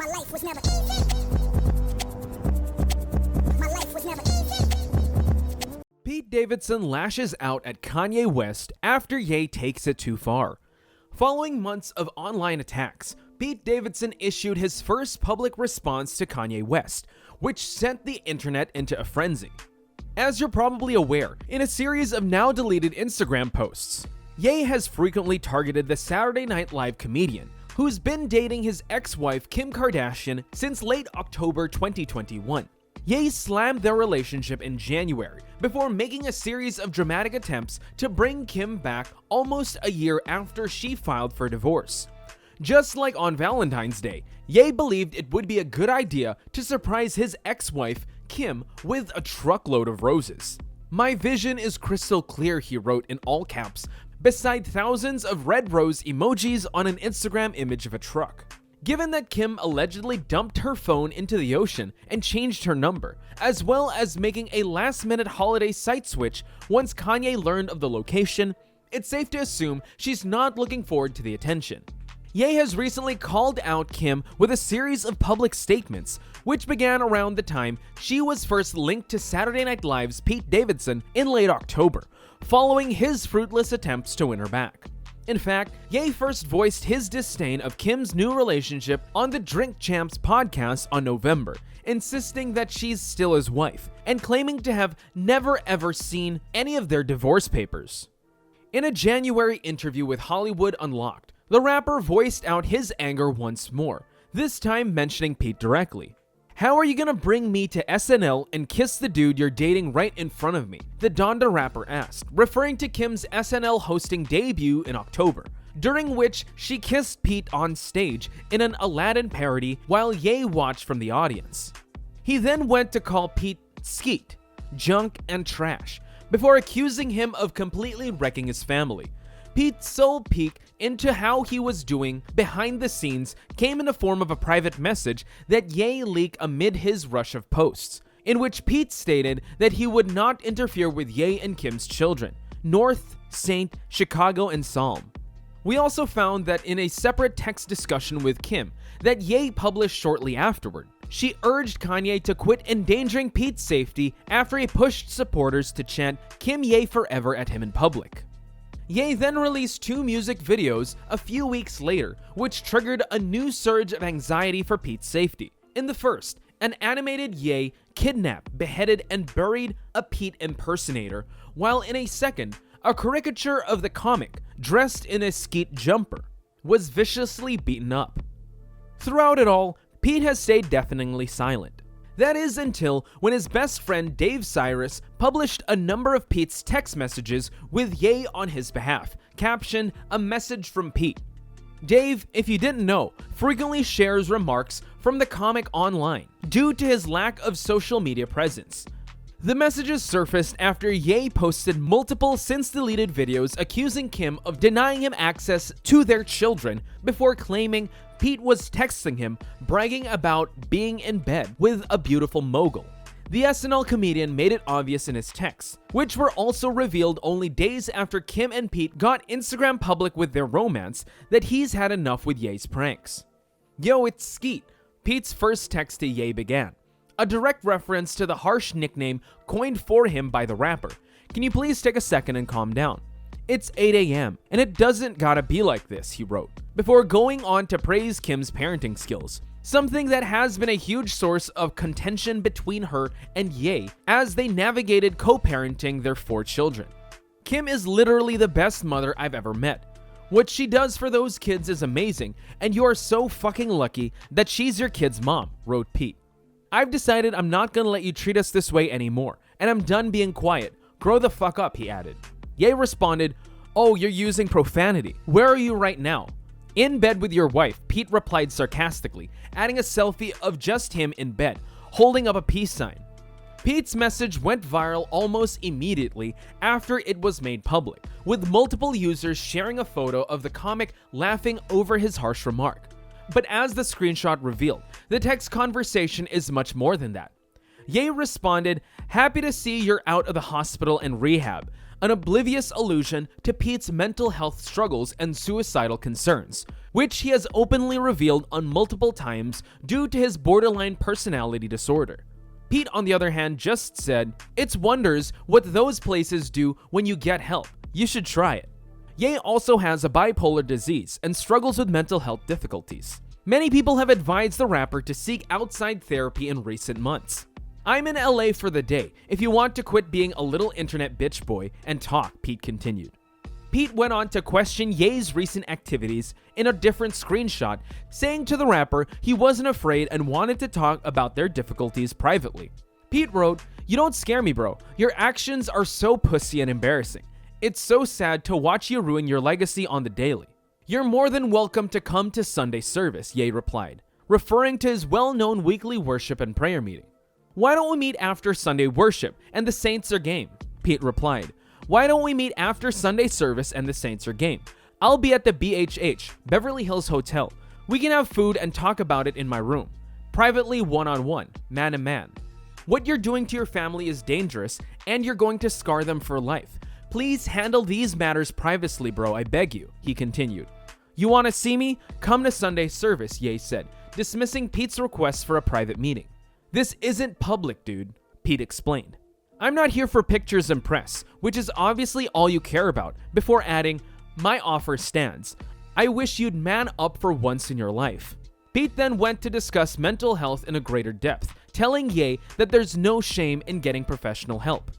My life was never easy. My life was never easy. Pete Davidson lashes out at Kanye West after Ye takes it too far. Following months of online attacks, Pete Davidson issued his first public response to Kanye West, which sent the internet into a frenzy. As you're probably aware, in a series of now deleted Instagram posts, Ye has frequently targeted the Saturday Night Live comedian, who's been dating his ex-wife Kim Kardashian since late October 2021. Ye slammed their relationship in January before making a series of dramatic attempts to bring Kim back almost a year after she filed for divorce. Just like on Valentine's Day, Ye believed it would be a good idea to surprise his ex-wife Kim with a truckload of roses. "My vision is crystal clear," he wrote in all caps, beside thousands of red rose emojis on an Instagram image of a truck. Given that Kim allegedly dumped her phone into the ocean and changed her number, as well as making a last-minute holiday site switch once Kanye learned of the location, it's safe to assume she's not looking forward to the attention. Ye has recently called out Kim with a series of public statements, which began around the time she was first linked to Saturday Night Live's Pete Davidson in late October, following his fruitless attempts to win her back. In fact, Ye first voiced his disdain of Kim's new relationship on the Drink Champs podcast on November, insisting that she's still his wife, and claiming to have never ever seen any of their divorce papers. In a January interview with Hollywood Unlocked, the rapper voiced out his anger once more, this time mentioning Pete directly. "How are you gonna bring me to SNL and kiss the dude you're dating right in front of me?" the Donda rapper asked, referring to Kim's SNL hosting debut in October, during which she kissed Pete on stage in an Aladdin parody while Ye watched from the audience. He then went to call Pete Skete, junk and trash, before accusing him of completely wrecking his family. Pete's sole peek into how he was doing behind the scenes came in the form of a private message that Ye leaked amid his rush of posts, in which Pete stated that he would not interfere with Ye and Kim's children, North, Saint, Chicago, and Psalm. We also found that in a separate text discussion with Kim that Ye published shortly afterward, she urged Kanye to quit endangering Pete's safety after he pushed supporters to chant "Kim Ye forever" at him in public. Ye then released 2 music videos a few weeks later, which triggered a new surge of anxiety for Pete's safety. In the first, an animated Ye kidnapped, beheaded, and buried a Pete impersonator, while in a second, a caricature of the comic, dressed in a Skete jumper, was viciously beaten up. Throughout it all, Pete has stayed deafeningly silent. That is until when his best friend Dave Cyrus published a number of Pete's text messages with Ye on his behalf, captioned "A message from Pete." Dave, if you didn't know, frequently shares remarks from the comic online due to his lack of social media presence. The messages surfaced after Ye posted multiple since-deleted videos accusing Kim of denying him access to their children before claiming Pete was texting him, bragging about being in bed with a beautiful mogul. The SNL comedian made it obvious in his texts, which were also revealed only days after Kim and Pete got Instagram public with their romance, that he's had enough with Ye's pranks. "Yo, it's Skete," Pete's first text to Ye began, a direct reference to the harsh nickname coined for him by the rapper. "Can you please take a second and calm down? It's 8 a.m. and it doesn't gotta be like this," he wrote, before going on to praise Kim's parenting skills, something that has been a huge source of contention between her and Ye as they navigated co-parenting their 4 children. "Kim is literally the best mother I've ever met. What she does for those kids is amazing, and you are so fucking lucky that she's your kid's mom," wrote Pete. "I've decided I'm not gonna let you treat us this way anymore, and I'm done being quiet. Grow the fuck up," he added. Ye responded, "Oh, you're using profanity. Where are you right now?" "In bed with your wife," Pete replied sarcastically, adding a selfie of just him in bed, holding up a peace sign. Pete's message went viral almost immediately after it was made public, with multiple users sharing a photo of the comic laughing over his harsh remark. But as the screenshot revealed, the text conversation is much more than that. Ye responded, "Happy to see you're out of the hospital and rehab. an oblivious allusion to Pete's mental health struggles and suicidal concerns, which he has openly revealed on multiple times due to his borderline personality disorder. Pete, on the other hand, just said, "It's wonders what those places do when you get help. You should try it." Ye also has a bipolar disease and struggles with mental health difficulties. Many people have advised the rapper to seek outside therapy in recent months. "I'm in LA for the day, if you want to quit being a little internet bitch boy and talk," Pete continued. Pete went on to question Ye's recent activities in a different screenshot, saying to the rapper he wasn't afraid and wanted to talk about their difficulties privately. Pete wrote, "You don't scare me, bro. Your actions are so pussy and embarrassing. It's so sad to watch you ruin your legacy on the daily. You're more than welcome to come to Sunday service," Ye replied, referring to his well-known weekly worship and prayer meeting. "Why don't we meet after Sunday worship and the Saints are game?" Pete replied, "Why don't we meet after Sunday service and the Saints are game? I'll be at the BHH, Beverly Hills Hotel. We can have food and talk about it in my room. Privately, one-on-one, man to man. What you're doing to your family is dangerous and you're going to scar them for life. Please handle these matters privately, bro, I beg you," he continued. "You want to see me? Come to Sunday service," Ye said, dismissing Pete's request for a private meeting. "This isn't public, dude," Pete explained. "I'm not here for pictures and press, which is obviously all you care about," before adding, "My offer stands. I wish you'd man up for once in your life." Pete then went to discuss mental health in a greater depth, telling Ye that there's no shame in getting professional help.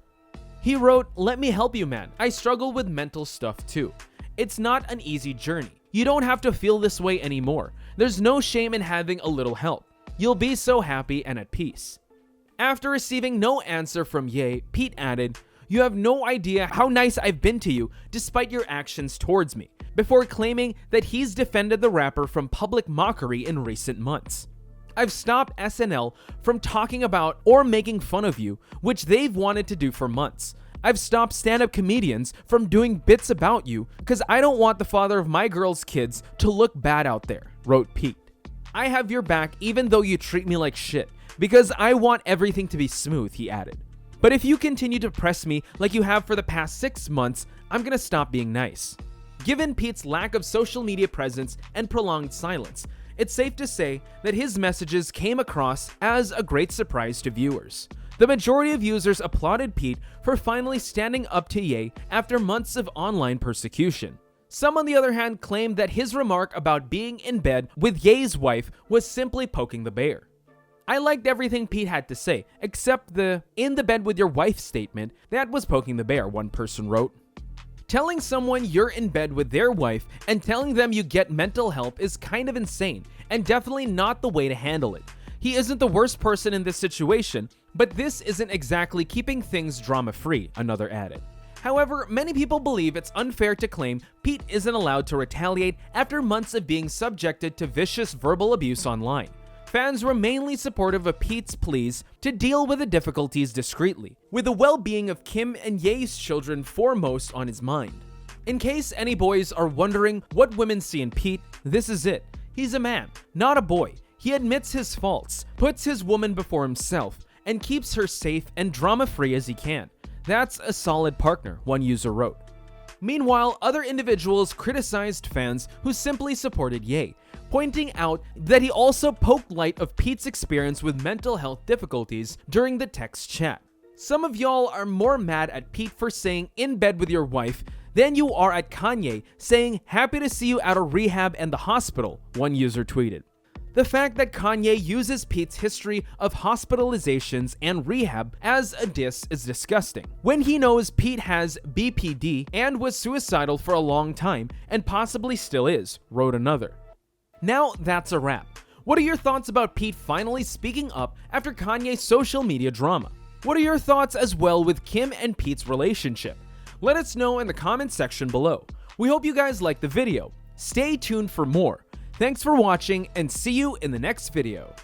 He wrote, "Let me help you, man. I struggle with mental stuff too. It's not an easy journey. You don't have to feel this way anymore. There's no shame in having a little help. You'll be so happy and at peace." After receiving no answer from Ye, Pete added, "You have no idea how nice I've been to you despite your actions towards me," before claiming that he's defended the rapper from public mockery in recent months. "I've stopped SNL from talking about or making fun of you, which they've wanted to do for months. I've stopped stand-up comedians from doing bits about you because I don't want the father of my girl's kids to look bad out there," wrote Pete. "I have your back even though you treat me like shit, because I want everything to be smooth," he added. "But if you continue to press me like you have for the past 6 months, I'm gonna stop being nice." Given Pete's lack of social media presence and prolonged silence, it's safe to say that his messages came across as a great surprise to viewers. The majority of users applauded Pete for finally standing up to Ye after months of online persecution. Some, on the other hand, claimed that his remark about being in bed with Ye's wife was simply poking the bear. "I liked everything Pete had to say, except the 'in the bed with your wife' statement. That was poking the bear," one person wrote. Telling someone you're in bed with their wife and telling them you get mental help is kind of insane and definitely not the way to handle it. He isn't the worst person in this situation, but this isn't exactly keeping things drama-free, another added. However, many people believe it's unfair to claim Pete isn't allowed to retaliate after months of being subjected to vicious verbal abuse online. Fans were mainly supportive of Pete's pleas to deal with the difficulties discreetly, with the well-being of Kim and Ye's children foremost on his mind. In case any boys are wondering what women see in Pete, this is it. He's a man, not a boy. He admits his faults, puts his woman before himself, and keeps her safe and drama-free as he can. That's a solid partner, one user wrote. Meanwhile, other individuals criticized fans who simply supported Ye, pointing out that he also poked light of Pete's experience with mental health difficulties during the text chat. "Some of y'all are more mad at Pete for saying 'in bed with your wife' than you are at Kanye saying 'happy to see you out of rehab and the hospital,' one user tweeted. The fact that Kanye uses Pete's history of hospitalizations and rehab as a diss is disgusting, when he knows Pete has BPD and was suicidal for a long time and possibly still is, wrote another. Now that's a wrap. What are your thoughts about Pete finally speaking up after Kanye's social media drama? What are your thoughts as well with Kim and Pete's relationship? Let us know in the comments section below. We hope you guys liked the video. Stay tuned for more. Thanks for watching and see you in the next video.